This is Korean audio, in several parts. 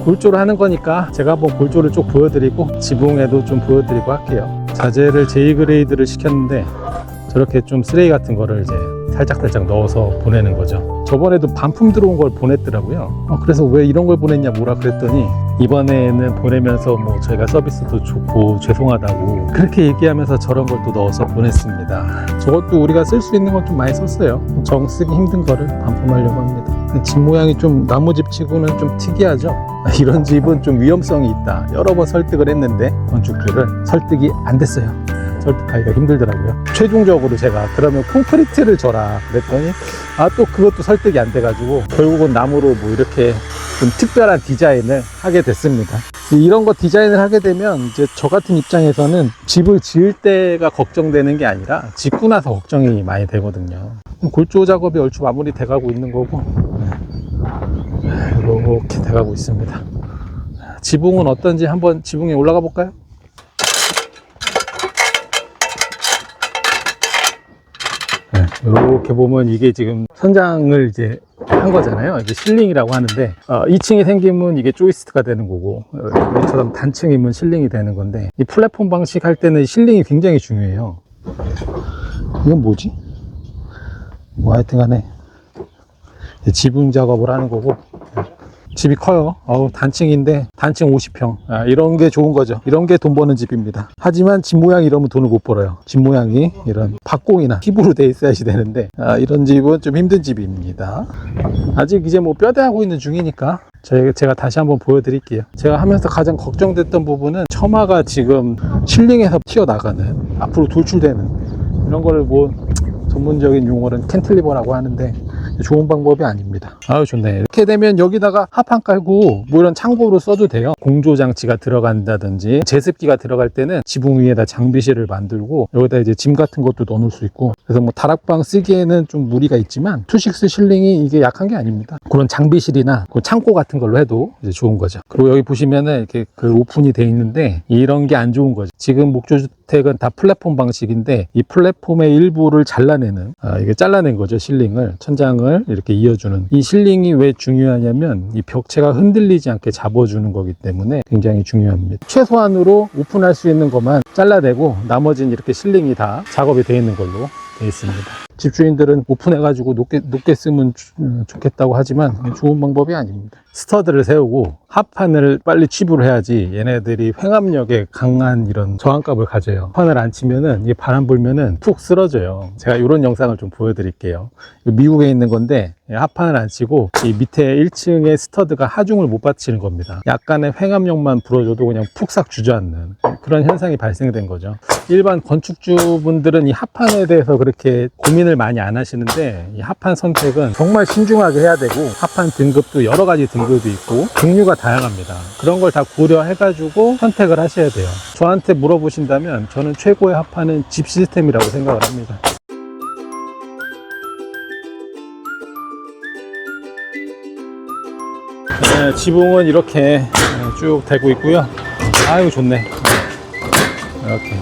골조를 하는 거니까 제가 한번 골조를 쭉 보여드리고 지붕에도 좀 보여드리고 할게요. 자재를 J그레이드를 시켰는데 저렇게 좀 쓰레기 같은 거를 이제 살짝 넣어서 보내는 거죠. 저번에도 반품 들어온 걸 보냈더라고요. 그래서 왜 이런 걸 보냈냐 뭐라 그랬더니 이번에는 보내면서 뭐 저희가 서비스도 좋고 죄송하다고 그렇게 얘기하면서 저런 걸 또 넣어서 보냈습니다. 저것도 우리가 쓸 수 있는 건 좀 많이 썼어요. 정 쓰기 힘든 거를 반품하려고 합니다. 집 모양이 좀 나무집 치고는 좀 특이하죠. 이런 집은 좀 위험성이 있다. 여러 번 설득을 했는데 건축주를 설득이 안 됐어요. 설득하기가 힘들더라고요. 최종적으로 제가 그러면 콘크리트를 줘라 그랬더니 또 그것도 설득이 안 돼가지고 결국은 나무로 뭐 이렇게 좀 특별한 디자인을 하게 됐습니다. 이런 거 디자인을 하게 되면 이제 저 같은 입장에서는 집을 지을 때가 걱정되는 게 아니라 짓고 나서 걱정이 많이 되거든요. 골조 작업이 얼추 마무리 돼가고 있는 거고 이렇게 돼가고 있습니다. 지붕은 어떤지 한번 지붕에 올라가 볼까요? 이렇게 보면 이게 지금 선장을 이제 한 거잖아요. 이게 실링이라고 하는데 2층이 생기면 이게 조이스트가 되는 거고 이처럼 단층이면 실링이 되는 건데 이 플랫폼 방식 할 때는 실링이 굉장히 중요해요. 이건 뭐지? 뭐 하여튼 간에 지붕 작업을 하는 거고 집이 커요. 단층인데 단층 50평 이런 게 좋은 거죠. 이런 게 돈 버는 집입니다. 하지만 집 모양이 이러면 돈을 못 벌어요. 집 모양이 이런 박공이나 피부로 돼 있어야지 되는데 이런 집은 좀 힘든 집입니다. 아직 이제 뭐 뼈대하고 있는 중이니까 제가 다시 한번 보여드릴게요. 제가 하면서 가장 걱정됐던 부분은 처마가 지금 실링에서 튀어나가는 앞으로 돌출되는 이런 거를 뭐 전문적인 용어는 캔틀리버라고 하는데 좋은 방법이 아닙니다. 좋네. 이렇게 되면 여기다가 합판 깔고 뭐 이런 창고로 써도 돼요. 공조 장치가 들어간다든지 제습기가 들어갈 때는 지붕 위에다 장비실을 만들고 여기다 이제 짐 같은 것도 넣어 놓을 수 있고 그래서 뭐 다락방 쓰기에는 좀 무리가 있지만 투식스 실링이 이게 약한 게 아닙니다. 그런 장비실이나 그 창고 같은 걸로 해도 이제 좋은 거죠. 그리고 여기 보시면은 이렇게 그 오픈이 돼 있는데 이런 게 안 좋은 거죠. 지금 목조주택은 다 플랫폼 방식인데 이 플랫폼의 일부를 잘라내는 이게 잘라낸 거죠. 실링을 천장을 이렇게 이어주는 이 실링이 왜 중요하냐면 이 벽체가 흔들리지 않게 잡아주는 거기 때문에 굉장히 중요합니다. 최소한으로 오픈할 수 있는 것만 잘라내고 나머지는 이렇게 실링이 다 작업이 되어 있는 걸로 되어 있습니다. 집주인들은 오픈해가지고 높게 쓰면 좋겠다고 하지만 좋은 방법이 아닙니다. 스터드를 세우고 합판을 빨리 취부를 해야지 얘네들이 횡압력에 강한 이런 저항값을 가져요. 합판을 안 치면은 이게 바람 불면은 푹 쓰러져요. 제가 이런 영상을 좀 보여드릴게요. 미국에 있는 건데 합판을 안 치고 이 밑에 1층에 스터드가 하중을 못 받치는 겁니다. 약간의 횡압력만 불어줘도 그냥 푹 싹 주저앉는 그런 현상이 발생된 거죠. 일반 건축주분들은 이 합판에 대해서 그렇게 고민을 많이 안 하시는데 이 합판 선택은 정말 신중하게 해야 되고 합판 등급도 여러 가지 등급이 있고 종류가 다양합니다. 그런 걸 다 고려해 가지고 선택을 하셔야 돼요. 저한테 물어보신다면 저는 최고의 합판은 집 시스템이라고 생각을 합니다. 네, 지붕은 이렇게 쭉 되고 있고요. 좋네. 이렇게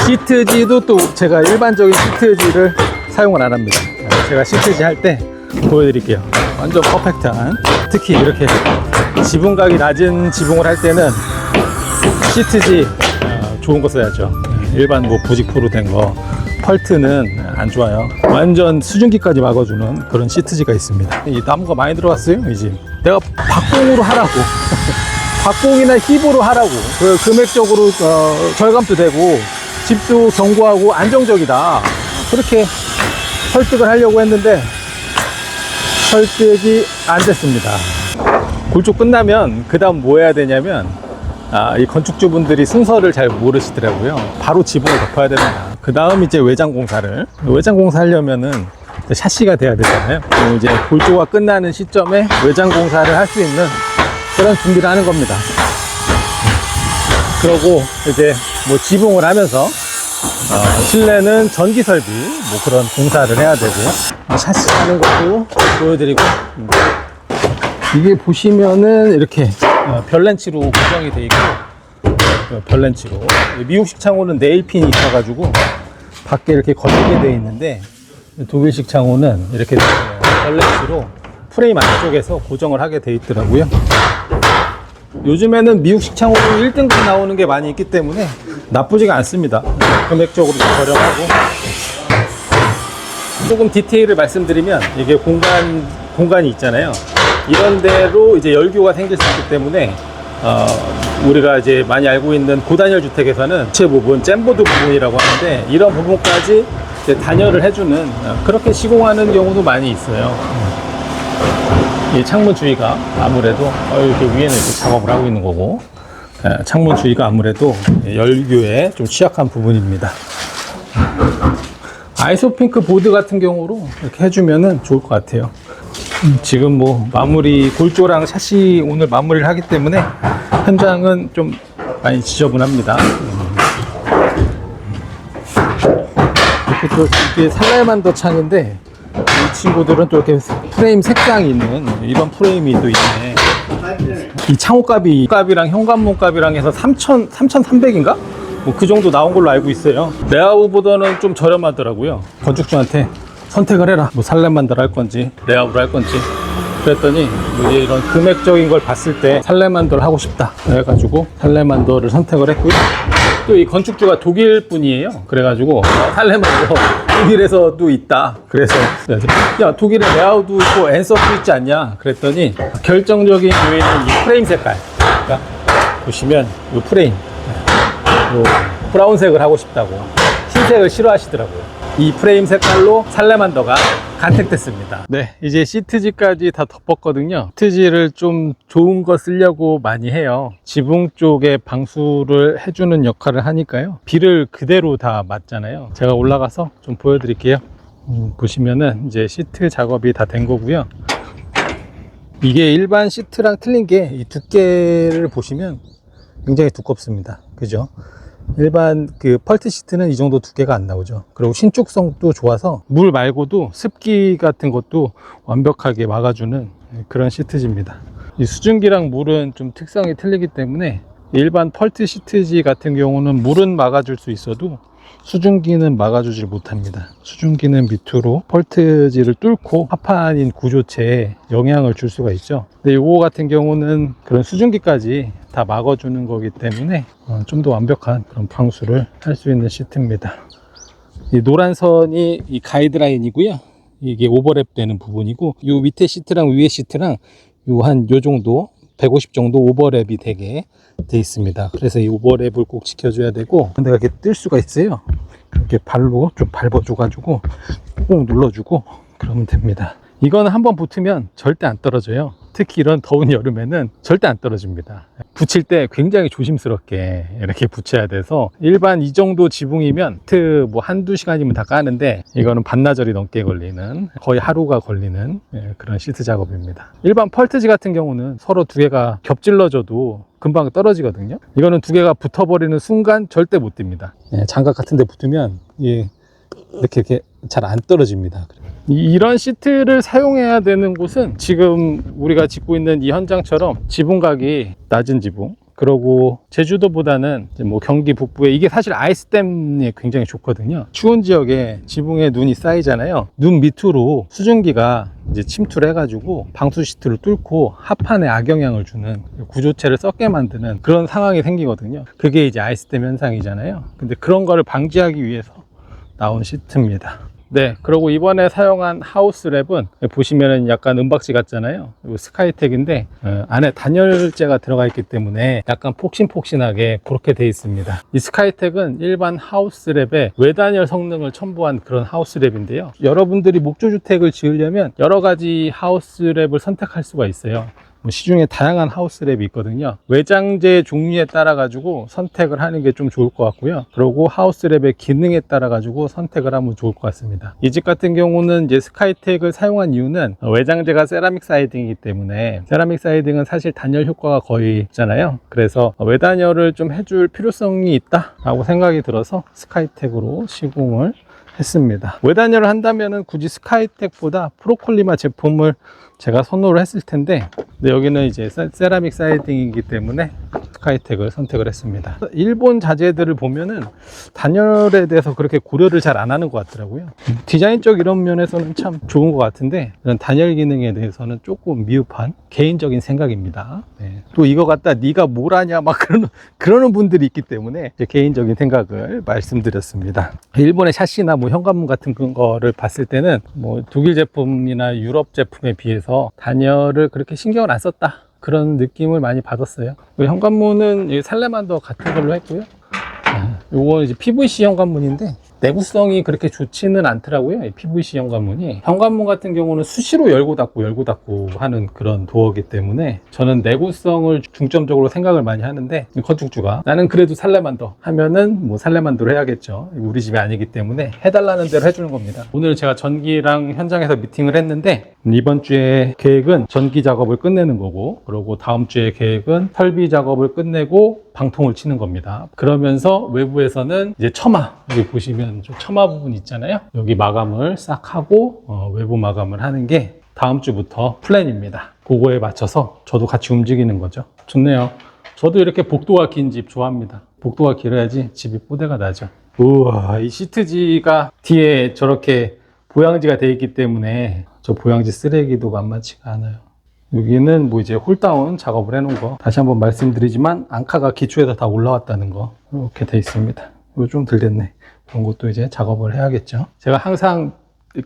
시트지도 또 제가 일반적인 시트지를 사용을 안 합니다. 제가 시트지 할 때 보여드릴게요. 완전 퍼펙트한, 특히 이렇게 지붕각이 낮은 지붕을 할 때는 시트지 좋은 거 써야죠. 일반 뭐 부직포로 된 거 펄트는 안 좋아요. 완전 수증기까지 막아주는 그런 시트지가 있습니다. 이 나무가 많이 들어갔어요. 이 집 내가 박공으로 하라고 박공이나 힙으로 하라고 금액적으로 절감도 되고 집도 견고하고 안정적이다 그렇게 설득을 하려고 했는데 설득이 안 됐습니다. 골조 끝나면 그 다음 뭐 해야 되냐면 이 건축주분들이 순서를 잘 모르시더라고요. 바로 지붕을 덮어야 됩니다. 그 다음 이제 외장 공사를 하려면은 샤시가 돼야 되잖아요. 이제 골조가 끝나는 시점에 외장 공사를 할 수 있는 그런 준비를 하는 겁니다. 그러고 이제 뭐 지붕을 하면서 실내는 전기 설비 뭐 그런 공사를 해야 되고 샤시 하는 것도 보여드리고 이게 보시면은 이렇게 별렌치로 고정이 되어 있고 별렌치로 미국식 창호는 네일핀이 있어가지고 밖에 이렇게 걸리게 되어 있는데 독일식 창호는 이렇게 별렌치로 프레임 안쪽에서 고정을 하게 돼 있더라고요. 요즘에는 미국식 창호로 1등급 나오는 게 많이 있기 때문에 나쁘지가 않습니다. 금액적으로 저렴하고. 조금 디테일을 말씀드리면 이게 공간이 있잖아요. 이런 데로 이제 열교가 생길 수 있기 때문에 우리가 이제 많이 알고 있는 고단열 주택에서는 주체 부분, 잼보드 부분이라고 하는데 이런 부분까지 이제 단열을 해주는 그렇게 시공하는 경우도 많이 있어요. 이 창문 주위가 아무래도 이렇게 위에는 이렇게 작업을 하고 있는 거고, 창문 주위가 아무래도 열교에 좀 취약한 부분입니다. 아이소핑크 보드 같은 경우로 이렇게 해주면은 좋을 것 같아요. 지금 뭐 마무리 골조랑 샷시 오늘 마무리를 하기 때문에 현장은 좀 많이 지저분합니다. 이렇게 또 이게 살라만더 창인데 이 친구들은 또 이렇게 프레임 색상이 있는 이런 프레임이 또 있네. 이 창호값이랑 현관문값이랑 해서 3,300인가? 뭐 그 정도 나온 걸로 알고 있어요. 레아우보다는 좀 저렴하더라고요. 건축주한테 선택을 해라. 뭐 살레만더를 할 건지 레아우를 할 건지 그랬더니 이제 이런 금액적인 걸 봤을 때 살레만더를 하고 싶다 그래가지고 살레만더를 선택을 했고요. 또 이 건축주가 독일 분이에요. 그래가지고 살레만더 독일에서도 있다. 그래서 야 독일에 레아우도 있고 앤서도 있지 않냐 그랬더니 결정적인 요인은 이 프레임 색깔. 그러니까 보시면 이 프레임 요 브라운색을 하고 싶다고, 흰색을 싫어하시더라고요. 이 프레임 색깔로 살레만더가 간택됐습니다. 네, 이제 시트지까지 다 덮었거든요. 시트지를 좀 좋은 거 쓰려고 많이 해요. 지붕 쪽에 방수를 해주는 역할을 하니까요. 비를 그대로 다 맞잖아요. 제가 올라가서 좀 보여드릴게요. 보시면은 이제 시트 작업이 다 된 거고요. 이게 일반 시트랑 틀린 게 이 두께를 보시면 굉장히 두껍습니다. 그죠? 일반 그 펄트 시트는 이 정도 두께가 안 나오죠. 그리고 신축성도 좋아서 물 말고도 습기 같은 것도 완벽하게 막아주는 그런 시트지입니다. 이 수증기랑 물은 좀 특성이 틀리기 때문에 일반 펄트 시트지 같은 경우는 물은 막아줄 수 있어도 수증기는 막아주질 못합니다. 수증기는 밑으로 펄트지를 뚫고 하판인 구조체에 영향을 줄 수가 있죠. 근데 이거 같은 경우는 그런 수증기까지 다 막아주는 거기 때문에 좀 더 완벽한 그런 방수를 할 수 있는 시트입니다. 이 노란 선이 이 가이드라인이고요. 이게 오버랩 되는 부분이고, 이 밑에 시트랑 위에 시트랑 요 정도 150 정도 오버랩이 되게 돼 있습니다. 그래서 이 오버랩을 꼭 지켜줘야 되고, 근데 이렇게 뜰 수가 있어요. 이렇게 발로 좀 밟아줘 가지고 꾹 눌러주고 그러면 됩니다. 이거는 한번 붙으면 절대 안 떨어져요. 특히 이런 더운 여름에는 절대 안 떨어집니다. 붙일 때 굉장히 조심스럽게 이렇게 붙여야 돼서, 일반 이 정도 지붕이면 뭐 한두 시간이면 다 까는데 이거는 반나절이 넘게 걸리는, 거의 하루가 걸리는 그런 시트 작업입니다. 일반 펄트지 같은 경우는 서로 두 개가 겹질러져도 금방 떨어지거든요. 이거는 두 개가 붙어버리는 순간 절대 못 듭니다. 장갑 같은 데 붙으면 이렇게 잘 안 떨어집니다. 이런 시트를 사용해야 되는 곳은 지금 우리가 짓고 있는 이 현장처럼 지붕각이 낮은 지붕, 그리고 제주도보다는 뭐 경기 북부에, 이게 사실 아이스댐이 굉장히 좋거든요. 추운 지역에 지붕에 눈이 쌓이잖아요. 눈 밑으로 수증기가 이제 침투를 해가지고 방수 시트를 뚫고 하판에 악영향을 주는, 구조체를 썩게 만드는 그런 상황이 생기거든요. 그게 이제 아이스댐 현상이잖아요. 근데 그런 거를 방지하기 위해서 나온 시트입니다. 네, 그리고 이번에 사용한 하우스랩은 보시면은 약간 은박지 같잖아요. 스카이텍인데 안에 단열재가 들어가 있기 때문에 약간 폭신폭신하게 그렇게 돼 있습니다. 이 스카이텍은 일반 하우스랩의 외단열 성능을 첨부한 그런 하우스랩인데요. 여러분들이 목조주택을 지으려면 여러 가지 하우스랩을 선택할 수가 있어요. 시중에 다양한 하우스랩이 있거든요. 외장재 종류에 따라 가지고 선택을 하는 게 좀 좋을 것 같고요. 그리고 하우스랩의 기능에 따라 가지고 선택을 하면 좋을 것 같습니다. 이 집 같은 경우는 이제 스카이텍을 사용한 이유는 외장재가 세라믹 사이딩이기 때문에, 세라믹 사이딩은 사실 단열 효과가 거의 없잖아요. 그래서 외단열을 좀 해줄 필요성이 있다 라고 생각이 들어서 스카이텍으로 시공을 했습니다. 외단열을 한다면은 굳이 스카이텍보다 프로콜리마 제품을 제가 선호를 했을 텐데, 근데 여기는 이제 세라믹 사이딩이기 때문에 스카이텍을 선택을 했습니다. 일본 자재들을 보면은 단열에 대해서 그렇게 고려를 잘 안 하는 것 같더라고요. 디자인적 이런 면에서는 참 좋은 것 같은데, 이런 단열 기능에 대해서는 조금 미흡한 개인적인 생각입니다. 네. 또 이거 갖다 네가 뭘 하냐 막 그러는 분들이 있기 때문에 제 개인적인 생각을 말씀드렸습니다. 일본의 샤시나 뭐 현관문 같은 거를 봤을 때는 뭐 독일 제품이나 유럽 제품에 비해서 단열을 그렇게 신경을 안 썼다, 그런 느낌을 많이 받았어요. 현관문은 살레만더 같은 걸로 했고요. 요거 이제 PVC 현관문인데 내구성이 그렇게 좋지는 않더라고요. 이 PVC 현관문이. 현관문 같은 경우는 수시로 열고 닫고 하는 그런 도어이기 때문에 저는 내구성을 중점적으로 생각을 많이 하는데, 건축주가 나는 그래도 살레만더 하면은 뭐 살레만더로 해야겠죠. 우리 집이 아니기 때문에 해달라는 대로 해주는 겁니다. 오늘 제가 전기랑 현장에서 미팅을 했는데, 이번 주에 계획은 전기 작업을 끝내는 거고, 그리고 다음 주에 계획은 설비 작업을 끝내고 방통을 치는 겁니다. 그러면서 외부에서는 이제 처마, 여기 보시면 좀 처마 부분 있잖아요. 여기 마감을 싹 하고 외부 마감을 하는 게 다음 주부터 플랜입니다. 그거에 맞춰서 저도 같이 움직이는 거죠. 좋네요. 저도 이렇게 복도가 긴 집 좋아합니다. 복도가 길어야지 집이 뽀대가 나죠. 우와, 이 시트지가 뒤에 저렇게 보양지가 되어 있기 때문에 저 보양지 쓰레기도 만만치가 않아요. 여기는 뭐 이제 홀다운 작업을 해놓은 거, 다시 한번 말씀드리지만 앙카가 기초에다 다 올라왔다는 거 이렇게 돼 있습니다. 이거 좀 덜 됐네. 이런 것도 이제 작업을 해야겠죠. 제가 항상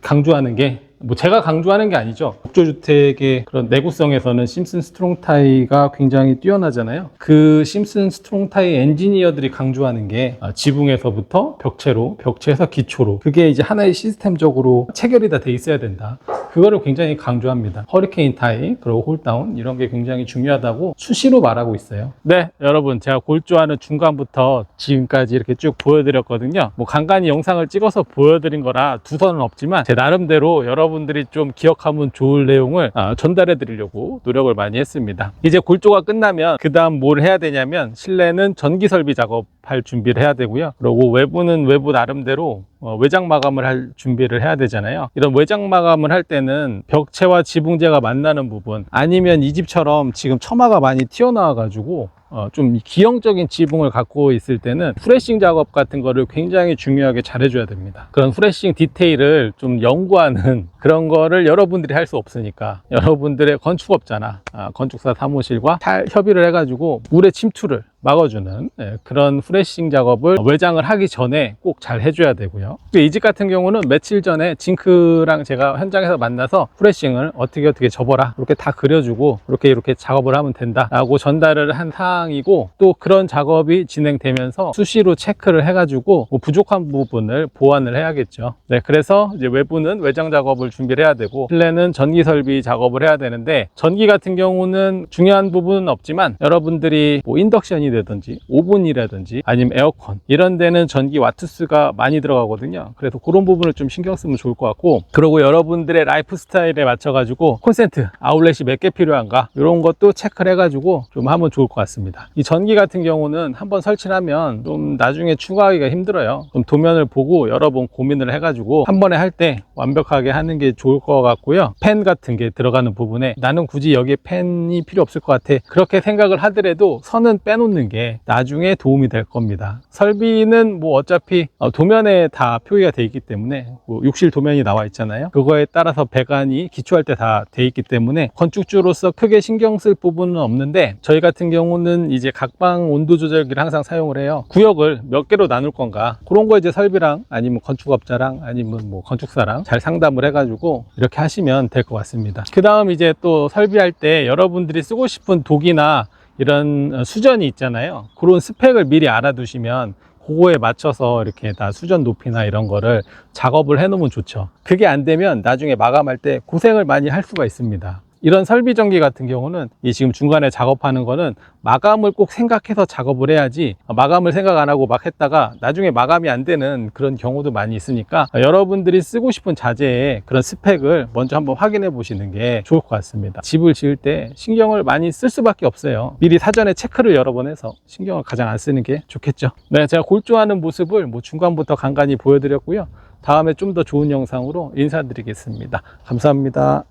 강조하는 게, 뭐 제가 강조하는 게 아니죠. 목조주택의 그런 내구성에서는 심슨 스트롱타이가 굉장히 뛰어나잖아요. 그 심슨 스트롱타이 엔지니어들이 강조하는 게 지붕에서부터 벽체로, 벽체에서 기초로, 그게 이제 하나의 시스템적으로 체결이 다 돼 있어야 된다. 그거를 굉장히 강조합니다. 허리케인 타이, 그리고 홀다운, 이런 게 굉장히 중요하다고 수시로 말하고 있어요. 네, 여러분, 제가 골조하는 중간부터 지금까지 이렇게 쭉 보여드렸거든요. 뭐 간간히 영상을 찍어서 보여드린 거라 두서는 없지만 제 나름대로 여러분들이 좀 기억하면 좋을 내용을 전달해 드리려고 노력을 많이 했습니다. 이제 골조가 끝나면 그 다음 뭘 해야 되냐면, 실내는 전기 설비 작업할 준비를 해야 되고요. 그리고 외부는 외부 나름대로 외장 마감을 할 준비를 해야 되잖아요. 이런 외장 마감을 할 때는 벽체와 지붕재가 만나는 부분, 아니면 이 집처럼 지금 처마가 많이 튀어나와 가지고 좀 기형적인 지붕을 갖고 있을 때는 프레싱 작업 같은 거를 굉장히 중요하게 잘 해줘야 됩니다. 그런 프레싱 디테일을 좀 연구하는 그런 거를 여러분들이 할 수 없으니까, 여러분들의 건축업자나 건축사 사무실과 잘 협의를 해가지고 물의 침투를 막아주는 그런 프레싱 작업을 외장을 하기 전에 꼭 잘 해줘야 되고요. 이 집 같은 경우는 며칠 전에 징크랑 제가 현장에서 만나서 프레싱을 어떻게 접어라, 이렇게 다 그려주고 이렇게 작업을 하면 된다 라고 전달을 한 사항이고, 또 그런 작업이 진행되면서 수시로 체크를 해가지고 뭐 부족한 부분을 보완을 해야겠죠. 네, 그래서 이제 외부는 외장 작업을 준비를 해야 되고, 실내는 전기 설비 작업을 해야 되는데, 전기 같은 경우는 중요한 부분은 없지만 여러분들이 뭐 인덕션이 되든지 오븐이라든지 아니면 에어컨, 이런 데는 전기 와트수가 많이 들어가거든요. 그래서 그런 부분을 좀 신경 쓰면 좋을 것 같고, 그리고 여러분들의 라이프 스타일에 맞춰 가지고 콘센트 아울렛이 몇 개 필요한가, 이런 것도 체크를 해 가지고 좀 하면 좋을 것 같습니다. 이 전기 같은 경우는 한번 설치를 하면 좀 나중에 추가하기가 힘들어요. 좀 도면을 보고 여러 번 고민을 해 가지고 한 번에 할 때 완벽하게 하는 게 좋을 것 같고요. 팬 같은 게 들어가는 부분에 나는 굳이 여기에 팬이 필요 없을 것 같아, 그렇게 생각을 하더라도 선은 빼놓는 게 나중에 도움이 될 겁니다. 설비는 뭐 어차피 도면에 다 표기가 돼 있기 때문에, 뭐 욕실 도면이 나와 있잖아요. 그거에 따라서 배관이 기초할 때 다 돼 있기 때문에 건축주로서 크게 신경 쓸 부분은 없는데, 저희 같은 경우는 이제 각방 온도 조절기를 항상 사용을 해요. 구역을 몇 개로 나눌 건가, 그런 거 이제 설비랑 아니면 건축업자랑 아니면 뭐 건축사랑 잘 상담을 해가지고 이렇게 하시면 될 것 같습니다. 그 다음 이제 또 설비할 때 여러분들이 쓰고 싶은 독이나 이런 수전이 있잖아요. 그런 스펙을 미리 알아두시면 그거에 맞춰서 이렇게 다 수전 높이나 이런 거를 작업을 해 놓으면 좋죠. 그게 안 되면 나중에 마감할 때 고생을 많이 할 수가 있습니다. 이런 설비 전기 같은 경우는 이 지금 중간에 작업하는 거는 마감을 꼭 생각해서 작업을 해야지, 마감을 생각 안 하고 막 했다가 나중에 마감이 안 되는 그런 경우도 많이 있으니까, 여러분들이 쓰고 싶은 자재의 그런 스펙을 먼저 한번 확인해 보시는 게 좋을 것 같습니다. 집을 지을 때 신경을 많이 쓸 수밖에 없어요. 미리 사전에 체크를 여러 번 해서 신경을 가장 안 쓰는 게 좋겠죠. 네, 제가 골조하는 모습을 뭐 중간부터 간간히 보여드렸고요. 다음에 좀 더 좋은 영상으로 인사드리겠습니다. 감사합니다.